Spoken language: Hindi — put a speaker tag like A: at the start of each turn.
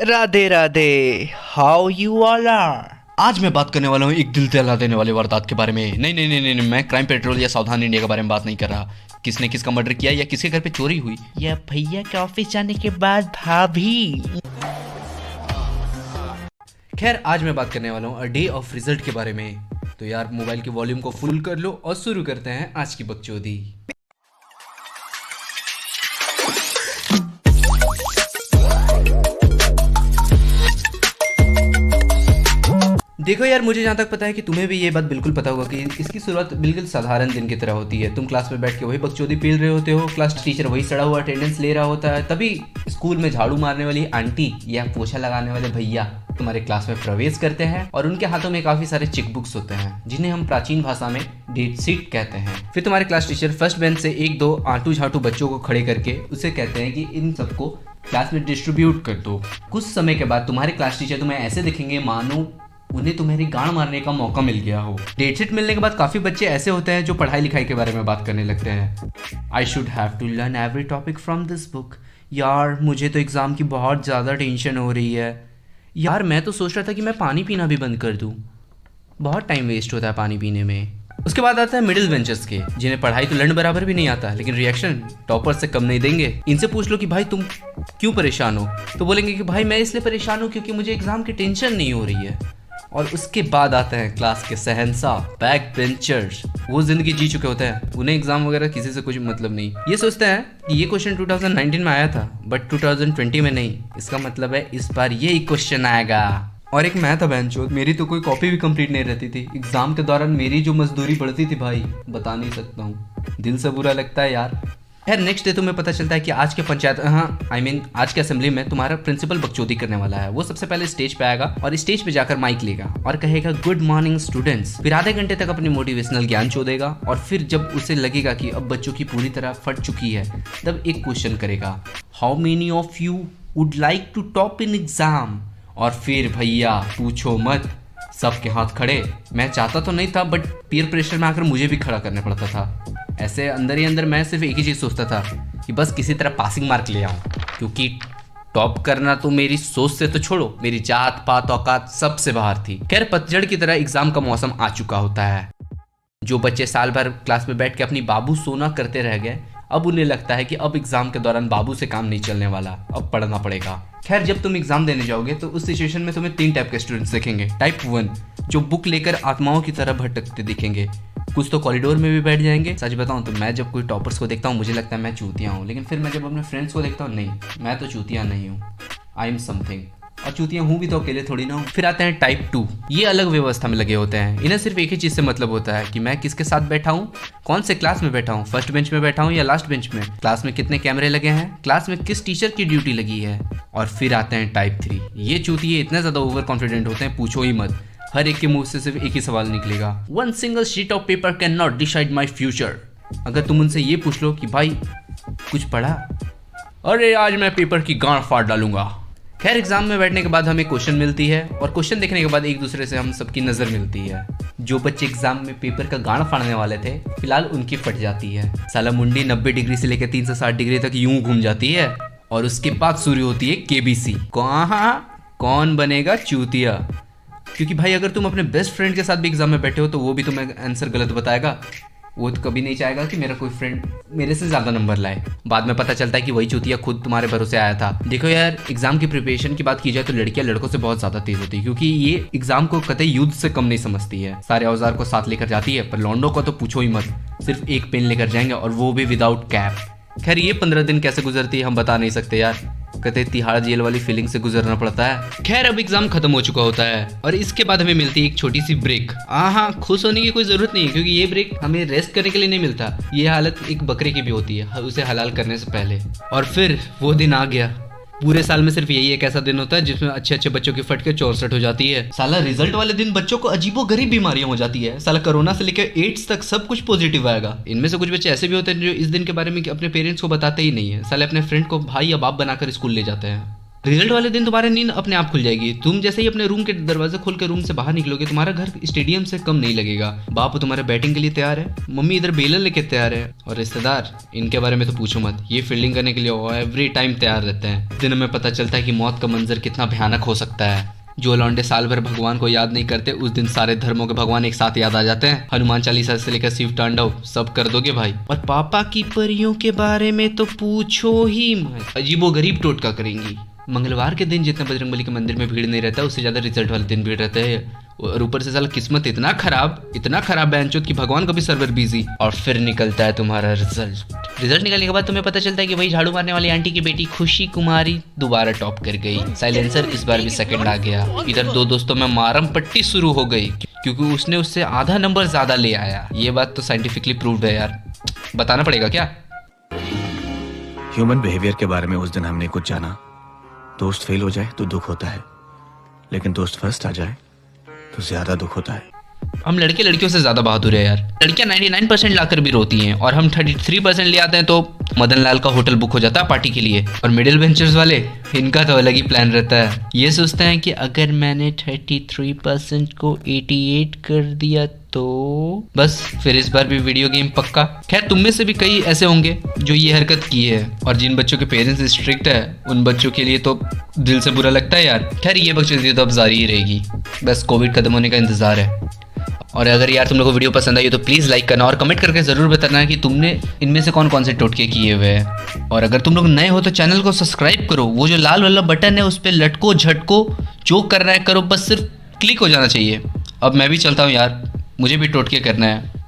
A: Radhe Radhe. How you all are.
B: आज मैं बात करने वाला हूँ एक दिल दहला देने वाली वारदात के बारे में। नहीं नहीं नहीं नहीं, मैं क्राइम पेट्रोल या सावधान इंडिया के बारे में बात नहीं कर रहा। किसने किसका मर्डर किया या किसके घर पे चोरी हुई।
A: या भैया के ऑफिस जाने के बाद भाभी।
B: खैर, आज मैं बात करने वाला हूँ अ डे ऑफ रिजल्ट के बारे में। तो यार, मोबाइल के वॉल्यूम को फुल कर लो और शुरू करते हैं आज की बकचोदी। देखो यार, मुझे जहाँ तक पता है कि तुम्हें भी ये बात बिल्कुल पता होगा कि इसकी शुरुआत बिल्कुल साधारण दिन की तरह होती है। तुम क्लास में बैठ के वही बकचोदी पील रहे होते हो, क्लास टीचर वही सड़ा हुआ अटेंडेंस ले रहा होता है, तभी स्कूल में झाड़ू मारने वाली आंटी या पोछा लगाने वाले भैया तुम्हारे क्लास में प्रवेश करते हैं और उनके हाथों में काफी सारे चेक बुक्स होते हैं जिन्हें हम प्राचीन भाषा में डेट शीट कहते हैं। फिर तुम्हारे क्लास टीचर फर्स्ट बेंच से एक दो आंटू झाटू बच्चों को खड़े करके उसे कहते हैं कि इन सबको क्लास में डिस्ट्रीब्यूट कर दो। कुछ समय के बाद तुम्हारे क्लास टीचर तुम्हें ऐसे दिखेंगे मानो उन्हें तुम्हारी गांड मारने का मौका मिल गया हो। डेट शीट मिलने के बाद काफी बच्चे ऐसे होते हैं जो पढ़ाई लिखाई के बारे में बात करने लगते हैं। I should have to learn every topic from this book. यार, मुझे तो एग्जाम की बहुत ज़्यादा टेंशन हो रही है। यार, मैं तो सोच रहा था कि मैं पानी पीना भी बंद कर दूँ, बहुत टाइम वेस्ट होता है पानी पीने में। उसके बाद आता है मिडिल बेंचर्स के, जिन्हें पढ़ाई तो लंड बराबर भी नहीं आता लेकिन रिएक्शन टॉपर से कम नहीं देंगे। इनसे पूछ लो कि भाई तुम क्यों परेशान हो, तो बोलेंगे कि भाई मैं इसलिए परेशान हूँ क्योंकि मुझे एग्जाम की टेंशन नहीं हो रही है। और उसके बाद आते हैं क्लास के शहंशाह बैक बेंचर्स। वो जिंदगी जी चुके होते हैं, उन्हें एग्जाम वगैरह किसी से कुछ मतलब नहीं। ये सोचते हैं कि ये क्वेश्चन 2019 में आया था बट 2020 में नहीं, इसका मतलब है इस बार ये क्वेश्चन आएगा। और एक मैं था बेंचो, मेरी तो कोई कॉपी भी कंप्लीट नहीं रहती थी। एग्जाम के दौरान मेरी जो मजदूरी बढ़ती थी भाई, बता नहीं सकता हूँ, दिल से बुरा लगता है यार। खैर, नेक्स्ट डे तुम्हें पता चलता है कि आज के पंचायत आज के असेंबली में तुम्हारा प्रिंसिपल बकचोदी करने वाला है। वो सबसे पहले स्टेज पे आएगा और स्टेज पे जाकर माइक लेगा और कहेगा गुड मॉर्निंग स्टूडेंट्स। फिर आधे घंटे तक अपनी मोटिवेशनल ज्ञान चो देगा और फिर जब उसे लगेगा कि अब बच्चों की पूरी तरह फट चुकी है, तब एक क्वेश्चन करेगा, how many of you would like to top in exam. और फिर भैया पूछो मत, सबके हाथ खड़े। मैं चाहता तो नहीं था बट पीयर प्रेशर में आकर मुझे भी खड़ा करना पड़ता था। ऐसे अंदर ही अंदर मैं सिर्फ एक ही चीज़ सोचता था कि बस किसी तरह पासिंग मार्क ले आऊं, क्योंकि टॉप करना तो मेरी सोच से तो छोड़ो, मेरी जात पात औकात सबसे बाहर थी। खैर, पतझड़ की तरह एग्जाम का मौसम आ चुका होता है। जो बच्चे साल भर क्लास में बैठ के अपनी बाबू सोना करते रह गए, अब उन्हें लगता है कि अब एग्जाम के दौरान बाबू से काम नहीं चलने वाला, अब पढ़ना पड़ेगा। खैर, जब तुम एग्जाम देने जाओगे तो उस सिचुएशन में तुम्हें 3 टाइप के स्टूडेंट्स दिखेंगे। टाइप 1, जो बुक लेकर आत्माओं की तरह भटकते दिखेंगे। कुछ तो कॉरिडोर में भी बैठ जाएंगे। सच बताऊं तो मैं जब कोई टॉपर्स को देखता हूं मुझे लगता है मैं चूतिया हूं, लेकिन फिर मैं जब अपने फ्रेंड्स को देखता हूं, नहीं, मैं तो चूतिया नहीं हूं, आई एम समथिंग। और चूतिया हूं भी तो अकेले थोड़ी ना हूं। फिर आते हैं टाइप 2, ये अलग व्यवस्था में लगे होते हैं। इन्हें सिर्फ एक ही चीज से मतलब होता है कि मैं किसके साथ बैठा हूँ, कौन से क्लास में बैठा हूँ, फर्स्ट बेंच में बैठा हूँ या लास्ट बेंच में, क्लास में कितने कैमरे लगे हैं, क्लास में किस टीचर की ड्यूटी लगी है। और फिर आते हैं टाइप 3, ये चूतिए इतने ज्यादा ओवर कॉन्फिडेंट होते हैं, पूछो ही मत। हर एक के मुंह से सिर्फ एक ही सवाल निकलेगा, one single sheet of paper can not decide my future. अगर तुम उनसे ये पूछ लो कि भाई कुछ पढ़ा, अरे आज मैं पेपर की गांड फाड़ डालूंगा। खैर, एग्जाम में बैठने के बाद हमें क्वेश्चन मिलती है और क्वेश्चन देखने के बाद एक दूसरे से हम सबकी नजर मिलती है। जो बच्चे एग्जाम में पेपर का गांड फाड़ने वाले थे, फिलहाल उनकी फट जाती है। साला मुंडी 90 डिग्री से लेकर 360 डिग्री तक यूं घूम जाती है और उसके बाद शुरू होती है केबीसी, कौन बनेगा चूतिया। क्योंकि भाई अगर तुम अपने बेस्ट फ्रेंड के साथ भी एग्जाम में बैठे हो तो वो भी तुम्हें आंसर गलत बताएगा। वो तो कभी नहीं चाहेगा कि मेरा कोई फ्रेंड मेरे से ज़्यादा नंबर लाए। बाद में पता चलता है कि वही चूतिया खुद तुम्हारे भरोसे आया था। देखो यार, एग्जाम की प्रिपरेशन की बात की जाए तो लड़कियां लड़कों से बहुत ज़्यादा तेज होती है, क्योंकि ये एग्जाम को कतई युद्ध से कम नहीं समझती है। सारे औजार को साथ लेकर जाती है, पर लॉन्डो को तो पूछो ही मत, सिर्फ एक पेन लेकर जाएंगे और वो भी विदाउट कैप। खैर, ये 15 दिन कैसे गुजरती है हम बता नहीं सकते यार, कहते तिहाड़ जेल वाली फीलिंग से गुजरना पड़ता है। खैर, अब एग्जाम खत्म हो चुका होता है और इसके बाद हमें मिलती है एक छोटी सी ब्रेक। हाँ, खुश होने की कोई जरूरत नहीं है, क्योंकि ये ब्रेक हमें रेस्ट करने के लिए नहीं मिलता। ये हालत एक बकरे की भी होती है उसे हलाल करने से पहले। और फिर वो दिन आ गया। पूरे साल में सिर्फ यही एक ऐसा दिन होता है जिसमें अच्छे अच्छे बच्चों की फट के 64 हो जाती है। साला रिजल्ट वाले दिन बच्चों को अजीबोगरीब बीमारियां हो जाती है। साला कोरोना से लेकर एड्स तक सब कुछ पॉजिटिव आएगा। इनमें से कुछ बच्चे ऐसे भी होते हैं जो इस दिन के बारे में अपने पेरेंट्स को बताते ही नहीं है। साले अपने फ्रेंड को भाई या बाप बनाकर स्कूल ले जाते हैं। रिजल्ट वाले दिन तुम्हारा नींद अपने आप खुल जाएगी। तुम जैसे ही अपने रूम के दरवाजे खोल के रूम से बाहर निकलोगे, तुम्हारा घर स्टेडियम से कम नहीं लगेगा। बाप तुम्हारे बैटिंग के लिए तैयार है, मम्मी इधर बेलन लेके तैयार है, और रिश्तेदार इनके बारे में तो पूछो मत, ये फील्डिंग करने के लिए एवरी टाइम तैयार रहते हैं। दिन में पता चलता है कि मौत का मंजर कितना भयानक हो सकता है। जो लौंडे साल भर भगवान को याद नहीं करते, उस दिन सारे धर्मों के भगवान एक साथ याद आ जाते हैं। हनुमान चालीसा से लेकर शिव तांडव सब कर दोगे भाई। और पापा की परियों के बारे में तो पूछो ही मत, अजीबोगरीब टोटका करेंगी। मंगलवार के दिन जितना बजरंगबली के मंदिर में भीड़ नहीं रहता, उससे ज्यादा रिजल्ट वाले दिन भीड़ रहता है। और ऊपर से साला किस्मत इतना खराब बैंचोद कि भगवान का भी सर्वर बिजी। और फिर निकलता है तुम्हारा रिजल्ट निकलने के बाद तुम्हें पता चलता है कि वही झाड़ू मारने वाली आंटी की बेटी खुशी कुमारी दोबारा टॉप कर गई। साइलेंसर इस बार भी सेकंड आ गया। इधर दो दोस्तों में मारम पट्टी शुरू हो गई, क्योंकि उसने उससे आधा नंबर ज्यादा ले आया। ये बात तो साइंटिफिकली प्रूव्ड है यार, बताना पड़ेगा क्या?
C: ह्यूमन बिहेवियर के बारे में उस दिन हमने कुछ जाना। दोस्त फेल हो जाए तो दुख होता है, लेकिन दोस्त फर्स्ट आ जाए तो ज्यादा दुख होता है।
B: हम लड़के लड़कियों से ज्यादा बहादुर है यार। लड़कियां 99% लाकर भी रोती हैं, और हम 33% ले आते हैं तो मदन लाल का होटल बुक हो जाता है पार्टी के लिए। और मिडिल बेंचर्स वाले, इनका तो अलग ही प्लान रहता है। ये सोचते हैं कि अगर मैंने 33% को 88 कर दिया तो बस फिर इस बार भी वीडियो गेम पक्का। खैर तुम में से भी कई ऐसे होंगे जो ये हरकत की है, और जिन बच्चों के पेरेंट्स स्ट्रिक्ट है उन बच्चों के लिए तो दिल से बुरा लगता है यार। खैर ये बकचोदी तो अब जारी ही रहेगी, बस कोविड खत्म होने का इंतजार है। और अगर यार तुम लोग को वीडियो पसंद आई तो प्लीज़ लाइक करना, और कमेंट करके ज़रूर बताना कि तुमने इनमें से कौन कौन से टोटके किए हुए हैं। और अगर तुम लोग नए हो तो चैनल को सब्सक्राइब करो, वो जो लाल वाला बटन है उस पर लटको झटको जो करना है करो, बस सिर्फ क्लिक हो जाना चाहिए। अब मैं भी चलता हूँ यार, मुझे भी टोटके करना है।